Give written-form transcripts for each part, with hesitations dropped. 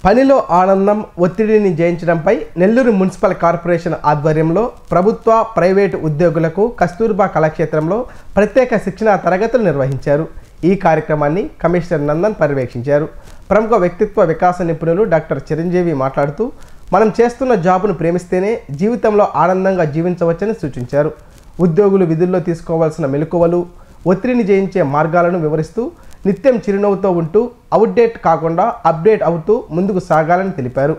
పనిలో ఆనందం ఒత్తిడిని జయించడంపై నెల్లూరు మున్సిపల్ కార్పొరేషన్ ఆధ్వర్యంలో ప్రభుత్వ ప్రైవేటు ఉద్యోగులకు కస్తూర్బా కళాక్షేత్రంలో ప్రత్యేక శిక్షణా తరగతులు నిర్వహించారు. ఈ కార్యక్రమాన్ని కమిషనర్ నందన్ పర్యవేక్షించారు. ప్రముఖ వ్యక్తిత్వ వికాస నిపుణులు డాక్టర్ చిరంజీవి మాట్లాడుతూ మనం చేస్తున్న జాబును ప్రేమిస్తేనే జీవితంలో ఆనందంగా జీవించవచ్చని సూచించారు. ఉద్యోగులు విధుల్లో తీసుకోవాల్సిన మెలకువలు, ఒత్తిడిని జయించే మార్గాలను వివరిస్తూ నిత్యం చిరునవ్వుతో ఉంటూ అవుట్డేట్ కాకుండా అప్డేట్ అవుతూ ముందుకు సాగాలని తెలిపారు.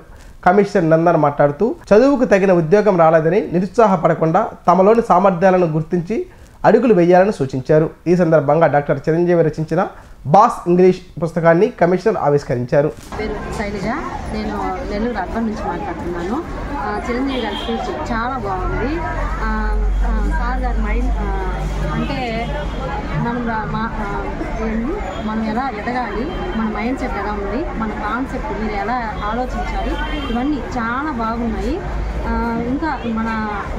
కమిషనర్ నందన్ మాట్లాడుతూ చదువుకు తగిన ఉద్యోగం రాలేదని నిరుత్సాహపడకుండా తమలోని సామర్థ్యాలను గుర్తించి అడుగులు వేయాలని సూచించారు. ఈ సందర్భంగా డాక్టర్ చిరంజీవి రచించిన బాస్ ఇంగ్లీష్ పుస్తకాన్ని కమిషనర్ ఆవిష్కరించారు. నేను నెల్లూరు అర్బన్ నుంచి మాట్లాడుతున్నాను. చిరంజీవి గారి స్పీచ్ చాలా బాగుంది. సార్ గారి మైండ్ అంటే మనం ఎలా ఎదగాలి, మన మైండ్ సెట్ ఎలా ఉంది, మన కాన్సెప్ట్ మీరు ఎలా ఆలోచించాలి, ఇవన్నీ చాలా బాగున్నాయి. ఇంకా మన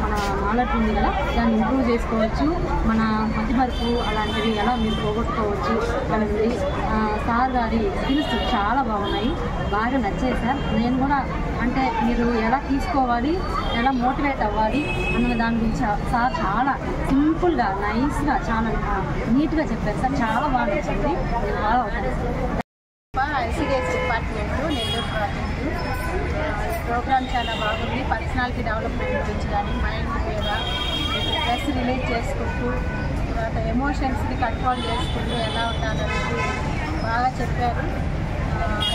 మన నాలెడ్జ్ ఉంది కదా, దాన్ని ఇంప్రూవ్ చేసుకోవచ్చు. మన మతిమరుపు అలాంటివి ఎలా మీరు పోగొట్టుకోవచ్చు అనేది సార్ గారి స్కిల్స్ చాలా బాగున్నాయి, బాగా నచ్చాయి సార్. నేను కూడా అంటే మీరు ఎలా తీసుకోవాలి, ఎలా మోటివేట్ అవ్వాలి అన్న దాని గురించి సార్ చాలా సింపుల్గా నైస్గా చాలా నీట్గా చెప్పారు సార్. చాలా బాగా నచ్చింది. నేను బాగా అవుతాను sir. ICDS department Nellore project programme చాలా బాగుంది. పర్సనాలిటీ డెవలప్మెంట్ గురించి కానీ మైండ్ మీద స్ట్రెస్ రిలీజ్ చేసుకుంటూ తర్వాత ఎమోషన్స్ని కంట్రోల్ చేసుకుంటూ ఎలా ఉండాలనేది బాగా చెప్పారు.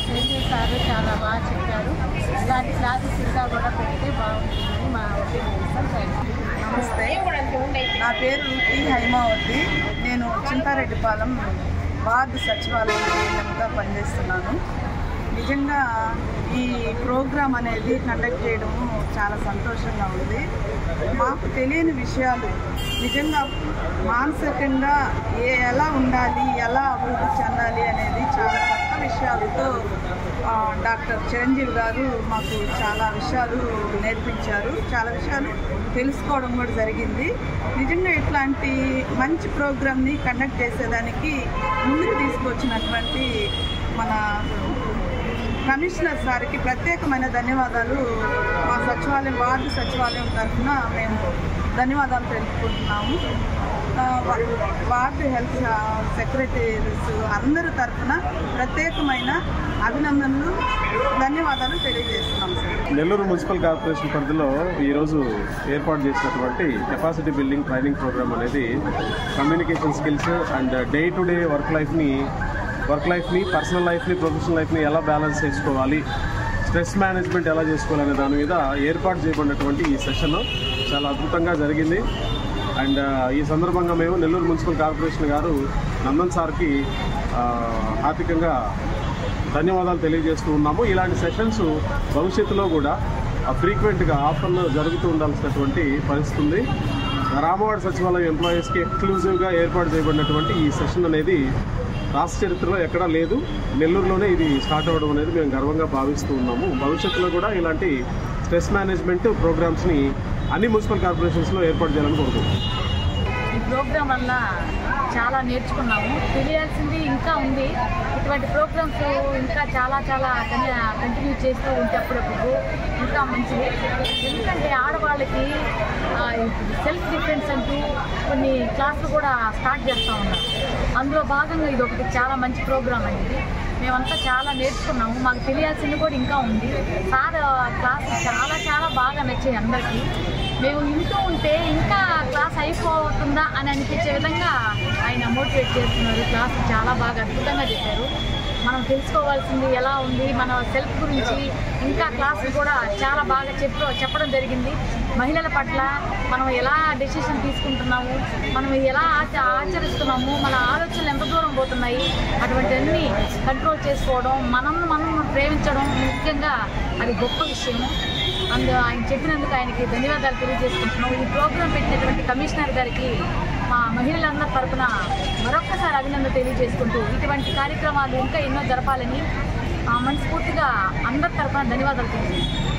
చిరంజీవి సార్ చాలా బాగా చెప్పారు. ఇలాంటి క్లాసెస్ ఇంకా కూడా పెడితే బాగుంటుందని మా ఒపీనియన్ సార్. నమస్తే, నా పేరు టి హైమావతి. నేను చింతారెడ్డిపాలెం వార్డు సచివాలయంగా పనిచేస్తున్నాను. నిజంగా ఈ ప్రోగ్రాం అనేది కండక్ట్ చేయడము చాలా సంతోషంగా ఉంది. మాకు తెలియని విషయాలు నిజంగా మానసికంగా ఎలా ఉండాలి, ఎలా అభివృద్ధి చెందాలి అనేది చాలా కొత్త విషయాలతో డాక్టర్ చిరంజీవి గారు మాకు చాలా విషయాలు నేర్పించారు. చాలా విషయాలు తెలుసుకోవడం కూడా జరిగింది. నిజంగా ఇట్లాంటి మంచి ప్రోగ్రామ్ని కండక్ట్ చేసేదానికి ముందుకు తీసుకొచ్చినటువంటి మన కమిషనర్ సార్కి ప్రత్యేకమైన ధన్యవాదాలు. మా సచివాలయం వార్డు సచివాలయం తరఫున మేము ధన్యవాదాలు తెలుపుకుంటున్నాము. వార్డు హెల్త్ సెక్రటరీస్ అందరి తరఫున ప్రత్యేకమైన అభినందనలు, ధన్యవాదాలు తెలియజేస్తున్నాం సార్. నెల్లూరు మున్సిపల్ కార్పొరేషన్ పరిధిలో ఈరోజు ఏర్పాటు చేసినటువంటి కెపాసిటీ బిల్డింగ్ ట్రైనింగ్ ప్రోగ్రామ్ అనేది communication skills and day to day work లైఫ్ని, పర్సనల్ లైఫ్ని, ప్రొఫెషనల్ లైఫ్ని ఎలా బ్యాలెన్స్ చేసుకోవాలి, స్ట్రెస్ మేనేజ్మెంట్ ఎలా చేసుకోవాలనే దాని మీద ఏర్పాటు చేయబడినటువంటి ఈ సెషన్ చాలా అద్భుతంగా జరిగింది. అండ్ ఈ సందర్భంగా మేము నెల్లూరు మున్సిపల్ కార్పొరేషన్ గారు నందన్ సార్కి ఆర్థికంగా ధన్యవాదాలు తెలియజేస్తూ ఉన్నాము. ఇలాంటి సెషన్స్ భవిష్యత్తులో కూడా ఫ్రీక్వెంట్గా ఆఫర్లు జరుగుతూ ఉండాల్సినటువంటి పరిస్థితి ఉంది. రామవాడ సచివాలయం ఎంప్లాయీస్కి ఎక్స్క్లూజివ్గా ఏర్పాటు చేయబడినటువంటి ఈ సెషన్ అనేది రాష్ట్ర చరిత్రలో ఎక్కడా లేదు. నెల్లూరులోనే ఇది స్టార్ట్ అవ్వడం అనేది మేము గర్వంగా భావిస్తూ ఉన్నాము. భవిష్యత్తులో కూడా ఇలాంటి స్ట్రెస్ మేనేజ్మెంట్ ప్రోగ్రామ్స్ని అన్ని మున్సిపల్ కార్పొరేషన్స్లో ఏర్పాటు చేయాలని కోరుకుంటున్నాం. ఈ ప్రోగ్రాం వల్ల చాలా నేర్చుకున్నాము. తెలియాల్సింది ఇంకా ఉంది. ఇటువంటి ప్రోగ్రామ్స్ ఇంకా చాలా కంటిన్యూ చేస్తూ ఉంటే అప్పుడప్పుడు ఇంకా మంచిది. ఎందుకంటే ఆడవాళ్ళకి సెల్ఫ్ డిఫెన్స్ అంటూ కొన్ని క్లాసులు కూడా స్టార్ట్ చేస్తూ ఉన్నారు. అందులో భాగంగా ఇది ఒకటి చాలా మంచి ప్రోగ్రాం అనేది. మేమంతా చాలా నేర్చుకున్నాము. మాకు తెలియాల్సింది కూడా ఇంకా ఉంది. సార్ క్లాస్ చాలా బాగా నచ్చాయి అందరికీ. మేము వింటూ ఉంటే ఇంకా క్లాస్ అయిపోతుందా అని అనిపించే విధంగా ఆయన మోటివేట్ చేస్తున్నారు. క్లాస్ చాలా బాగా అద్భుతంగా చెప్పారు. మనం తెలుసుకోవాల్సింది ఎలా ఉంది, మన సెల్ఫ్ గురించి ఇంకా క్లాస్ కూడా చాలా బాగా చెప్పడం జరిగింది. మహిళల పట్ల మనం ఎలా డెసిషన్ తీసుకుంటున్నాము, మనం ఎలా ఆచరిస్తున్నాము, మన ఆలోచనలు ఎంత దూరం పోతున్నాయి, అటువంటివన్నీ కంట్రోల్ చేసుకోవడం, మనం ప్రేమించడం ముఖ్యంగా అది గొప్ప విషయం. ఆయన చెప్పినందుకు ఆయనకి ధన్యవాదాలు తెలియజేసుకుంటున్నాం. ఈ ప్రోగ్రాం పెట్టినటువంటి కమిషనర్ గారికి మా మహిళలందరి తరఫున మరొక్కసారి అభినందన తెలియజేసుకుంటూ ఇటువంటి కార్యక్రమాలు ఇంకా ఎన్నో జరపాలని మనస్ఫూర్తిగా అందరి తరఫున ధన్యవాదాలు తెలియజేస్తున్నాం.